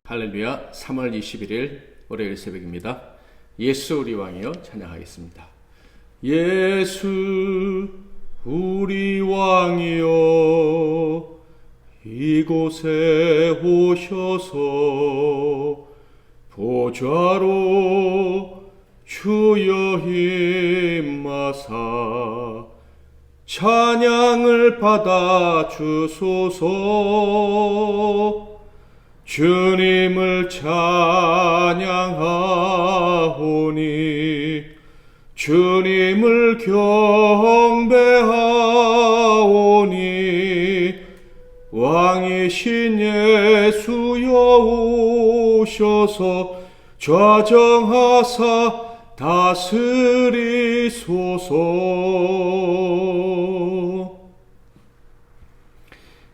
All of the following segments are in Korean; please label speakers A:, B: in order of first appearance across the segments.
A: 할렐루야. 3월 21일 월요일 새벽입니다. 예수 우리 왕이여 찬양하겠습니다. 예수 우리 왕이여 이곳에 오셔서 보좌로 주여 임하사 찬양을 받아 주소서. 주님을 찬양하오니 주님을 경배하오니 왕이신 예수여 오셔서 좌정하사 다스리소서.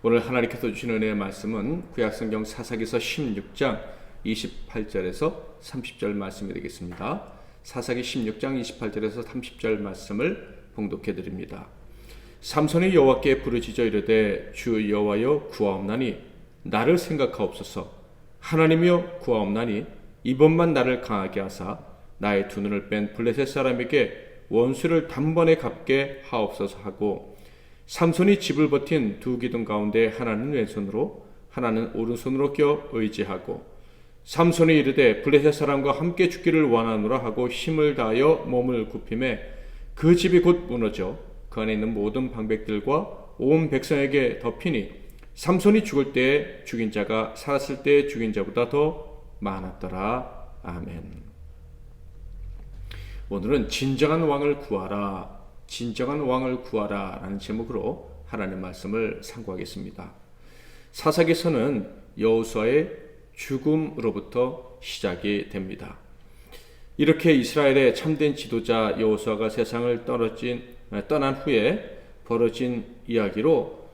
A: 오늘 하나님께서 주신 은혜의 말씀은 구약성경 사사기서 16장 28절에서 30절 말씀이 되겠습니다. 사사기 16장 28절에서 30절 말씀을 봉독해 드립니다. 삼손이 여호와께 부르짖어 이르되 주 여호와여 구하옵나니 나를 생각하옵소서. 하나님이여 구하옵나니 이번만 나를 강하게 하사 나의 두 눈을 뺀 블레셋 사람에게 원수를 단번에 갚게 하옵소서 하고, 삼손이 집을 버틴 두 기둥 가운데 하나는 왼손으로 하나는 오른손으로 껴 의지하고, 삼손이 이르되 블레셋 사람과 함께 죽기를 원하노라 하고 힘을 다하여 몸을 굽히매 그 집이 곧 무너져 그 안에 있는 모든 방백들과 온 백성에게 덮이니 삼손이 죽을 때에 죽인 자가 살았을 때에 죽인 자보다 더 많았더라. 아멘. 오늘은 진정한 왕을 구하라, 진정한 왕을 구하라 라는 제목으로 하나님의 말씀을 상고하겠습니다. 사사기서는 여호수아의 죽음으로부터 시작이 됩니다. 이렇게 이스라엘의 참된 지도자 여호수아가 세상을 떠난 후에 벌어진 이야기로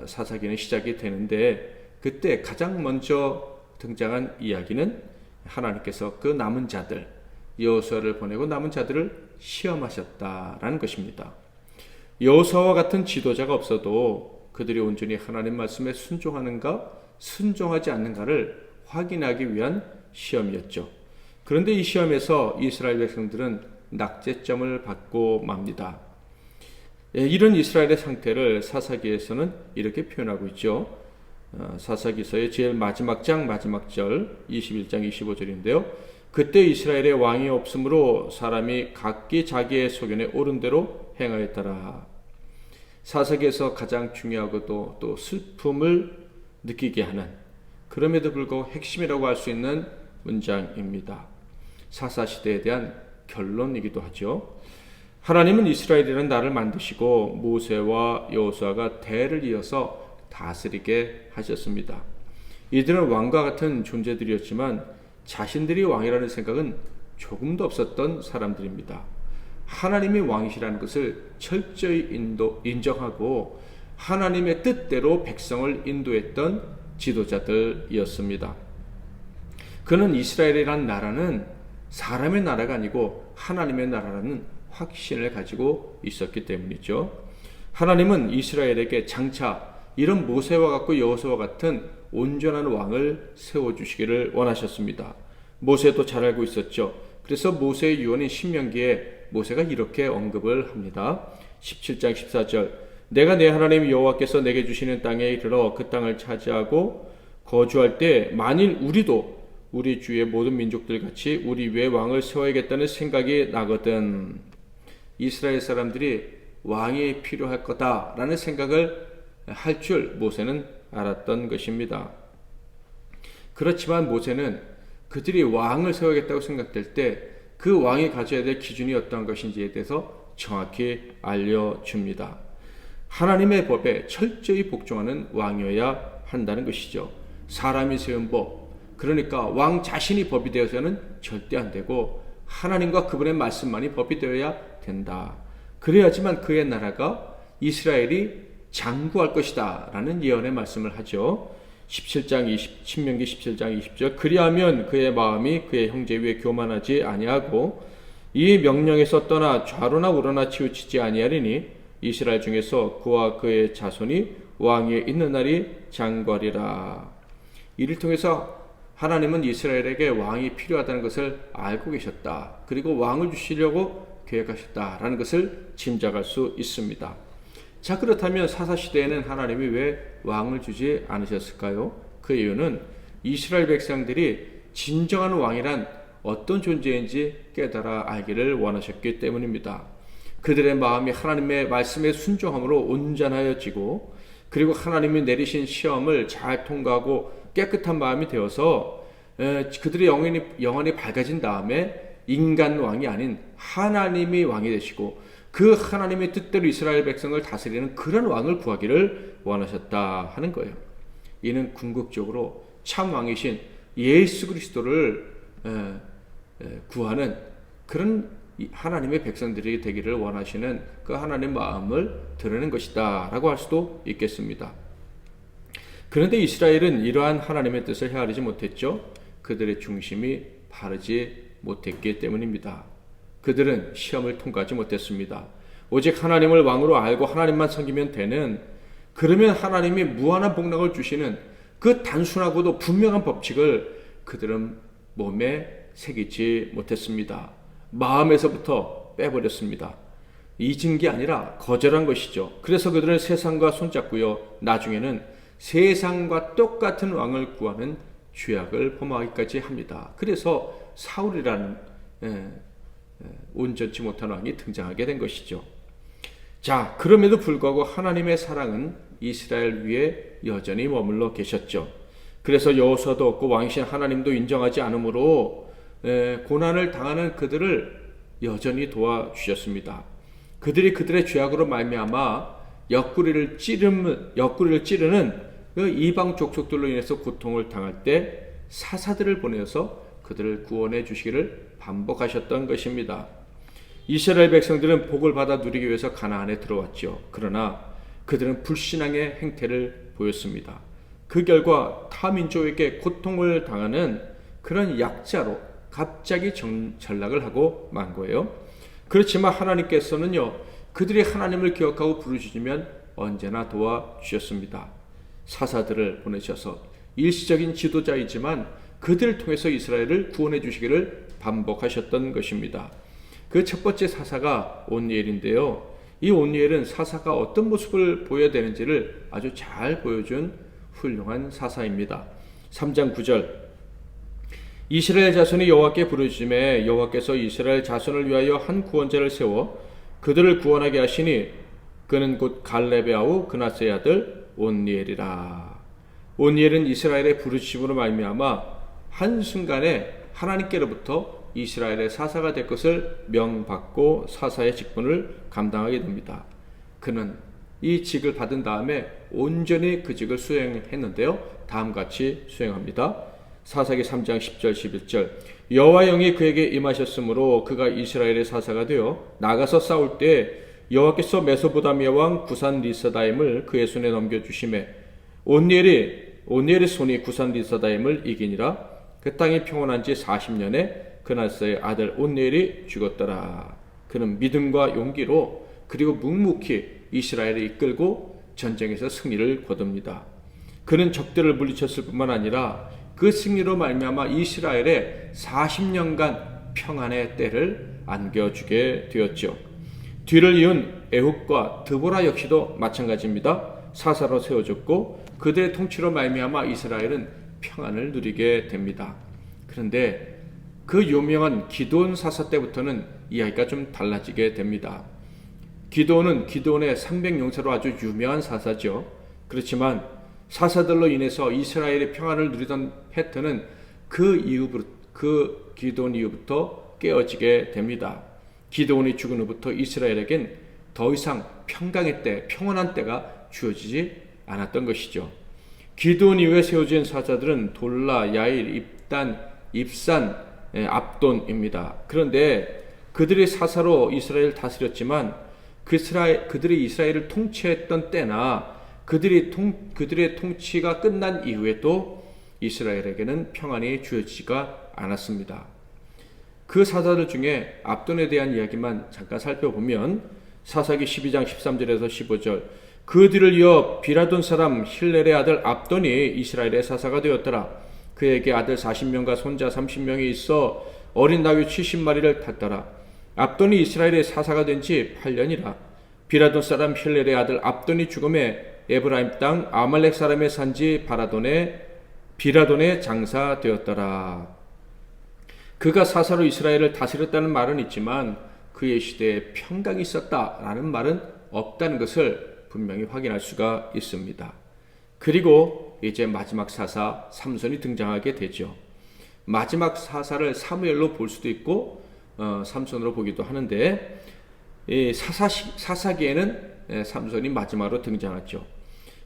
A: 사사기는 시작이 되는데, 그때 가장 먼저 등장한 이야기는 하나님께서 그 남은 자들, 여호수아를 보내고 남은 자들을 시험하셨다라는 것입니다. 여호수아와 같은 지도자가 없어도 그들이 온전히 하나님 말씀에 순종하는가 순종하지 않는가를 확인하기 위한 시험이었죠. 그런데 이 시험에서 이스라엘 백성들은 낙제점을 받고 맙니다. 이런 이스라엘의 상태를 사사기에서는 이렇게 표현하고 있죠. 사사기서의 제일 마지막 장 마지막 절 21장 25절인데요. 그때 이스라엘의 왕이 없으므로 사람이 각기 자기의 소견에 옳은 대로 행하였더라. 사사기에서 가장 중요하고도 또 슬픔을 느끼게 하는, 그럼에도 불구하고 핵심이라고 할 수 있는 문장입니다. 사사시대에 대한 결론이기도 하죠. 하나님은 이스라엘이라는 나를 만드시고 모세와 여호수아가 대를 이어서 다스리게 하셨습니다. 이들은 왕과 같은 존재들이었지만 자신들이 왕이라는 생각은 조금도 없었던 사람들입니다. 하나님이 왕이시라는 것을 철저히 인정하고 하나님의 뜻대로 백성을 인도했던 지도자들이었습니다. 그는 이스라엘이라는 나라는 사람의 나라가 아니고 하나님의 나라라는 확신을 가지고 있었기 때문이죠. 하나님은 이스라엘에게 장차 이런 모세와 같고 여호수아와 같은 온전한 왕을 세워주시기를 원하셨습니다. 모세도 잘 알고 있었죠. 그래서 모세의 유언인 신명기에 모세가 이렇게 언급을 합니다. 17장 14절 내가 내 하나님 여호와께서 내게 주시는 땅에 이르러 그 땅을 차지하고 거주할 때 만일 우리도 우리 주의 모든 민족들 같이 우리 외 왕을 세워야겠다는 생각이 나거든. 이스라엘 사람들이 왕이 필요할 거다라는 생각을 할 줄 모세는 알았던 것입니다. 그렇지만 모세는 그들이 왕을 세우겠다고 생각될 때 그 왕이 가져야 될 기준이 어떤 것인지에 대해서 정확히 알려줍니다. 하나님의 법에 철저히 복종하는 왕이어야 한다는 것이죠. 사람이 세운 법, 그러니까 왕 자신이 법이 되어서는 절대 안 되고 하나님과 그분의 말씀만이 법이 되어야 된다. 그래야지만 그의 나라가 이스라엘이 장구할 것이다 라는 예언의 말씀을 하죠. 신명기 17장 20절 그리하면 그의 마음이 그의 형제 위에 교만하지 아니하고 이 명령에서 떠나 좌로나 우로나 치우치지 아니하리니 이스라엘 중에서 그와 그의 자손이 왕위에 있는 날이 장구하리라. 이를 통해서 하나님은 이스라엘에게 왕이 필요하다는 것을 알고 계셨다. 그리고 왕을 주시려고 계획하셨다라는 것을 짐작할 수 있습니다. 자, 그렇다면 사사시대에는 하나님이 왜 왕을 주지 않으셨을까요? 그 이유는 이스라엘 백성들이 진정한 왕이란 어떤 존재인지 깨달아 알기를 원하셨기 때문입니다. 그들의 마음이 하나님의 말씀에 순종함으로 온전하여지고, 그리고 하나님이 내리신 시험을 잘 통과하고 깨끗한 마음이 되어서 그들의 영혼이 밝아진 다음에 인간 왕이 아닌 하나님이 왕이 되시고, 그 하나님의 뜻대로 이스라엘 백성을 다스리는 그런 왕을 구하기를 원하셨다 하는 거예요. 이는 궁극적으로 참 왕이신 예수 그리스도를 구하는 그런 하나님의 백성들이 되기를 원하시는 그 하나님의 마음을 드러낸 것이다 라고 할 수도 있겠습니다. 그런데 이스라엘은 이러한 하나님의 뜻을 헤아리지 못했죠. 그들의 중심이 바르지 못했기 때문입니다. 그들은 시험을 통과하지 못했습니다. 오직 하나님을 왕으로 알고 하나님만 섬기면 되는, 그러면 하나님이 무한한 복락을 주시는 그 단순하고도 분명한 법칙을 그들은 몸에 새기지 못했습니다. 마음에서부터 빼버렸습니다. 잊은 게 아니라 거절한 것이죠. 그래서 그들은 세상과 손잡고요, 나중에는 세상과 똑같은 왕을 구하는 죄악을 범하기까지 합니다. 그래서 사울이라는 온전치 못한 왕이 등장하게 된 것이죠. 자, 그럼에도 불구하고 하나님의 사랑은 이스라엘 위에 여전히 머물러 계셨죠. 그래서 여호수아도 없고 왕이신 하나님도 인정하지 않으므로 고난을 당하는 그들을 여전히 도와주셨습니다. 그들이 그들의 죄악으로 말미암아 옆구리를 찌르는 그 이방 족속들로 인해서 고통을 당할 때 사사들을 보내서 그들을 구원해 주시기를 반복하셨던 것입니다. 이스라엘 백성들은 복을 받아 누리기 위해서 가나안에 들어왔죠. 그러나 그들은 불신앙의 행태를 보였습니다. 그 결과 타민족에게 고통을 당하는 그런 약자로 갑자기 전락을 하고 만 거예요. 그렇지만 하나님께서는요, 그들이 하나님을 기억하고 부르짖으면 언제나 도와주셨습니다. 사사들을 보내셔서 일시적인 지도자이지만 그들을 통해서 이스라엘을 구원해 주시기를 반복하셨던 것입니다. 그 첫 번째 사사가 온니엘인데요. 이 온니엘은 사사가 어떤 모습을 보여야 되는지를 아주 잘 보여준 훌륭한 사사입니다. 3장 9절, 이스라엘 자손이 여호와께 부르짖음에 여호와께서 이스라엘 자손을 위하여 한 구원자를 세워 그들을 구원하게 하시니 그는 곧 갈렙의 아우 그나스의 아들 온니엘이라. 온니엘은 이스라엘의 부르짖음으로 말미암아 한순간에 하나님께로부터 이스라엘의 사사가 될 것을 명받고 사사의 직분을 감당하게 됩니다. 그는 이 직을 받은 다음에 온전히 그 직을 수행했는데요, 다음같이 수행합니다. 사사기 3장 10절 11절, 여호와 영이 그에게 임하셨으므로 그가 이스라엘의 사사가 되어 나가서 싸울 때 여호와께서 메소보다미아 왕 구산 리사다임을 그의 손에 넘겨주시매 온니엘의 손이 구산 리사다임을 이기니라. 그 땅이 평온한 지 40년에 그나스의 아들 온니엘이 죽었더라. 그는 믿음과 용기로 그리고 묵묵히 이스라엘을 이끌고 전쟁에서 승리를 거둡니다. 그는 적들을 물리쳤을 뿐만 아니라 그 승리로 말미암아 이스라엘에 40년간 평안의 때를 안겨주게 되었죠. 뒤를 이은 에훗과 드보라 역시도 마찬가지입니다. 사사로 세워졌고 그들의 통치로 말미암아 이스라엘은 평안을 누리게 됩니다. 그런데 그 유명한 기드온 사사 때부터는 이야기가 좀 달라지게 됩니다. 기드온의 300용사로 아주 유명한 사사죠. 그렇지만 사사들로 인해서 이스라엘의 평안을 누리던 패턴은 그 기드온 이후부터 깨어지게 됩니다. 기드온이 죽은 후부터 이스라엘에겐 더 이상 평안한 때가 주어지지 않았던 것이죠. 기드온 이후에 세워진 사사들은 돌라, 야일, 입산, 압돈입니다. 그런데 그들이 사사로 이스라엘을 다스렸지만 그들이 이스라엘을 통치했던 때나 그들의 통치가 끝난 이후에도 이스라엘에게는 평안이 주어지지가 않았습니다. 그 사사들 중에 압돈에 대한 이야기만 잠깐 살펴보면 사사기 12장 13절에서 15절, 그 뒤를 이어 비라돈 사람 힐렐의 아들 압돈이 이스라엘의 사사가 되었더라. 그에게 아들 40명과 손자 30명이 있어 어린 나귀 70마리를 탔더라. 압돈이 이스라엘의 사사가 된 지 8년이라. 비라돈 사람 힐렐의 아들 압돈이 죽음에 에브라임 땅 아말렉 사람의 산지 비라돈에 장사되었더라. 그가 사사로 이스라엘을 다스렸다는 말은 있지만 그의 시대에 평강이 있었다라는 말은 없다는 것을 분명히 확인할 수가 있습니다. 그리고 이제 마지막 사사 삼손이 등장하게 되죠. 마지막 사사를 사무엘로 볼 수도 있고 삼손으로 보기도 하는데 이 사사기에는 삼손이 마지막으로 등장하죠.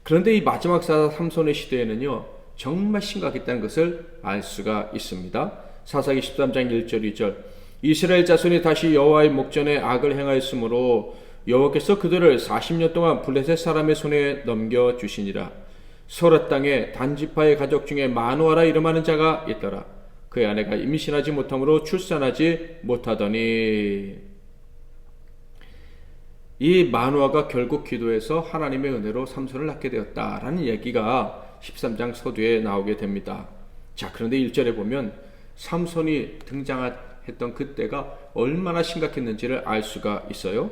A: 그런데 이 마지막 사사 삼손의 시대에는요 정말 심각했다는 것을 알 수가 있습니다. 사사기 13장 1절 2절 이스라엘 자손이 다시 여호와의 목전에 악을 행하였으므로 여호와께서 그들을 40년 동안 블레셋 사람의 손에 넘겨주시니라. 소라 땅에 단지파의 가족 중에 마누아라 이름하는 자가 있더라. 그의 아내가 임신하지 못함으로 출산하지 못하더니 이 마누아가 결국 기도해서 하나님의 은혜로 삼손을 낳게 되었다라는 얘기가 13장 서두에 나오게 됩니다. 자, 그런데 1절에 보면 삼손이 등장했던 그때가 얼마나 심각했는지를 알 수가 있어요.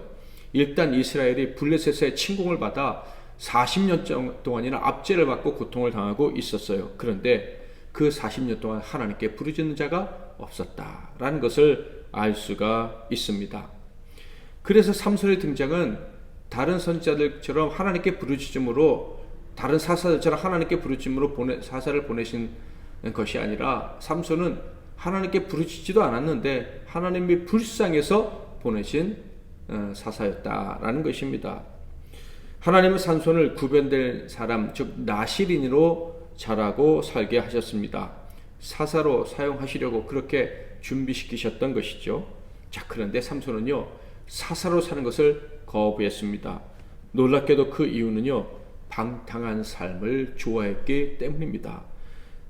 A: 일단 이스라엘이 블레셋의 침공을 받아 40년 동안이나 압제를 받고 고통을 당하고 있었어요. 그런데 그 40년 동안 하나님께 부르짖는 자가 없었다라는 것을 알 수가 있습니다. 그래서 삼손의 등장은 다른 선지자들처럼 하나님께 부르짖음으로 다른 사사들처럼 하나님께 부르짖음으로 사사를 보내신 것이 아니라 삼손은 하나님께 부르짖지도 않았는데 하나님이 불쌍해서 보내신 사사였다라는 것입니다. 하나님은 삼손을 구별된 사람, 즉 나실인으로 자라고 살게 하셨습니다. 사사로 사용하시려고 그렇게 준비시키셨던 것이죠. 자, 그런데 삼손은요 사사로 사는 것을 거부했습니다. 놀랍게도 그 이유는요 방탕한 삶을 좋아했기 때문입니다.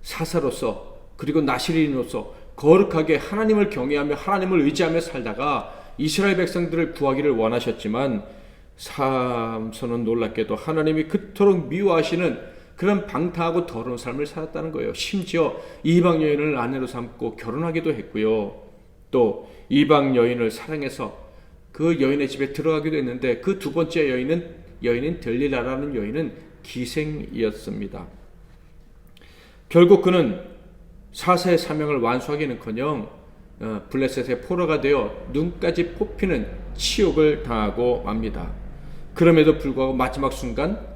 A: 사사로서 그리고 나실인으로서 거룩하게 하나님을 경외하며 하나님을 의지하며 살다가 이스라엘 백성들을 구하기를 원하셨지만 삼손은 놀랍게도 하나님이 그토록 미워하시는 그런 방탕하고 더러운 삶을 살았다는 거예요. 심지어 이방 여인을 아내로 삼고 결혼하기도 했고요. 또 이방 여인을 사랑해서 그 여인의 집에 들어가기도 했는데 그 두 번째 여인인 들릴라라는 여인은 기생이었습니다. 결국 그는 사사의 사명을 완수하기는커녕 블레셋의 포로가 되어 눈까지 뽑히는 치욕을 당하고 맙니다. 그럼에도 불구하고 마지막 순간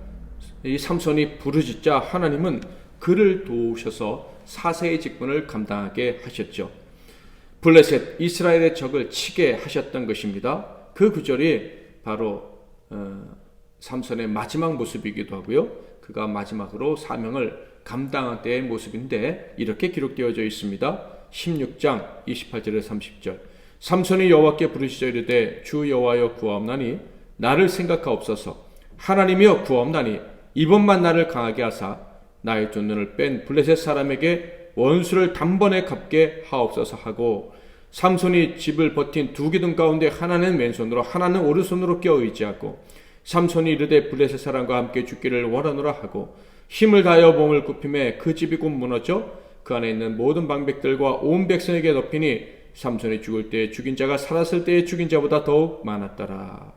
A: 이 삼손이 부르짖자 하나님은 그를 도우셔서 사사의 직분을 감당하게 하셨죠. 블레셋 이스라엘의 적을 치게 하셨던 것입니다. 그 구절이 바로 삼손의 마지막 모습이기도 하고요. 그가 마지막으로 사명을 감당한 때의 모습인데 이렇게 기록되어져 있습니다. 16장 28절에 30절 삼손이 여호와께 부르짖어 이르되 주 여호와여 구하옵나니 나를 생각하옵소서. 하나님이여 구하옵나니 이번만 나를 강하게 하사 나의 두 눈을 뺀 블레셋 사람에게 원수를 단번에 갚게 하옵소서 하고 삼손이 집을 버틴 두 기둥 가운데 하나는 왼손으로 하나는 오른손으로 껴 의지하고 삼손이 이르되 블레셋 사람과 함께 죽기를 원하노라 하고 힘을 다하여 몸을 굽힘에 그 집이 곧 무너져 그 안에 있는 모든 방백들과 온 백성에게 덮이니 삼손이 죽을 때에 죽인 자가 살았을 때에 죽인 자보다 더욱 많았더라.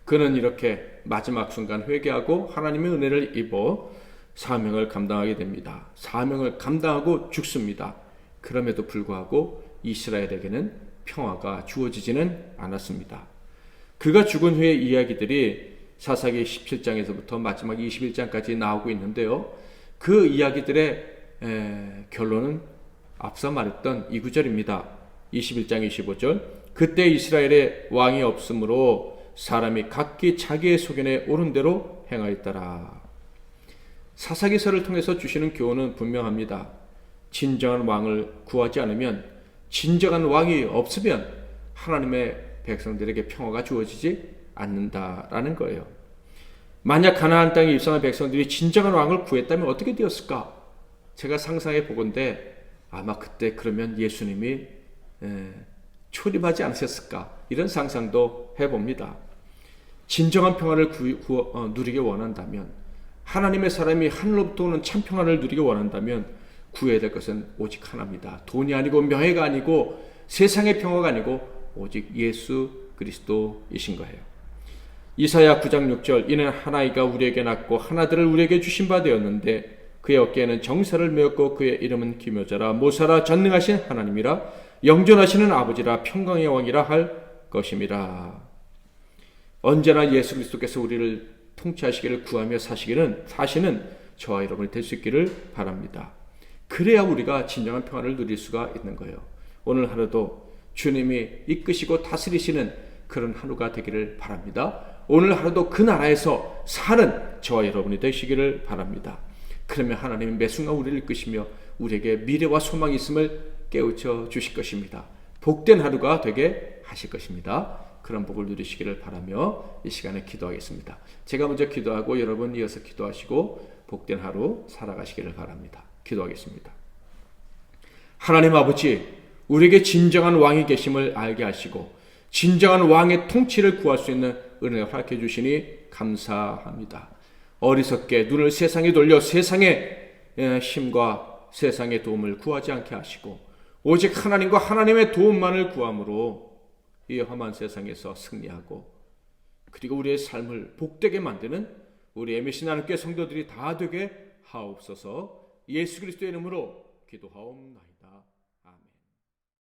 A: 그는 이렇게 마지막 순간 회개하고 하나님의 은혜를 입어 사명을 감당하게 됩니다. 사명을 감당하고 죽습니다. 그럼에도 불구하고 이스라엘에게는 평화가 주어지지는 않았습니다. 그가 죽은 후의 이야기들이 사사기 17장에서부터 마지막 21장까지 나오고 있는데요. 그 이야기들의 결론은 앞서 말했던 이 구절입니다. 21장 25절 그때 이스라엘에 왕이 없으므로 사람이 각기 자기의 소견에 옳은 대로 행하였더라. 사사기서를 통해서 주시는 교훈은 분명합니다. 진정한 왕을 구하지 않으면, 진정한 왕이 없으면 하나님의 백성들에게 평화가 주어지지 않는다라는 거예요. 만약 가나안 땅에 입성한 백성들이 진정한 왕을 구했다면 어떻게 되었을까? 제가 상상해 보건대 아마 그때 그러면 예수님이 초림하지 않으셨을까? 이런 상상도 해봅니다. 진정한 평화를 누리기 원한다면 하나님의 사람이 하늘로부터 오는 참 평안을 누리기 원한다면 구해야 될 것은 오직 하나입니다. 돈이 아니고 명예가 아니고 세상의 평화가 아니고 오직 예수 그리스도이신 거예요. 이사야 9장 6절 이는 한 아이가 우리에게 낳고 한 아들을 우리에게 주신 바 되었는데 그의 어깨에는 정사를 메었고 그의 이름은 기묘자라 모사라 전능하신 하나님이라 영존하시는 아버지라 평강의 왕이라 할 것임이라. 언제나 예수 그리스도께서 우리를 통치하시기를 구하며 사시는 저와 여러분이 될 수 있기를 바랍니다. 그래야 우리가 진정한 평안을 누릴 수가 있는 거예요. 오늘 하루도 주님이 이끄시고 다스리시는 그런 하루가 되기를 바랍니다. 오늘 하루도 그 나라에서 사는 저와 여러분이 되시기를 바랍니다. 그러면 하나님이 매 순간 우리를 이끄시며 우리에게 미래와 소망이 있음을 깨우쳐 주실 것입니다. 복된 하루가 되게 하실 것입니다. 그런 복을 누리시기를 바라며 이 시간에 기도하겠습니다. 제가 먼저 기도하고 여러분 이어서 기도하시고 복된 하루 살아가시기를 바랍니다. 기도하겠습니다. 하나님 아버지, 우리에게 진정한 왕이 계심을 알게 하시고 진정한 왕의 통치를 구할 수 있는 은혜를 허락해 주시니 감사합니다. 어리석게 눈을 세상에 돌려 세상의 힘과 세상의 도움을 구하지 않게 하시고 오직 하나님과 하나님의 도움만을 구함으로 이 험한 세상에서 승리하고 그리고 우리의 삶을 복되게 만드는 우리 MBC 나눔교회 성도들이 다 되게 하옵소서. 예수 그리스도의 이름으로 기도하옵나이다.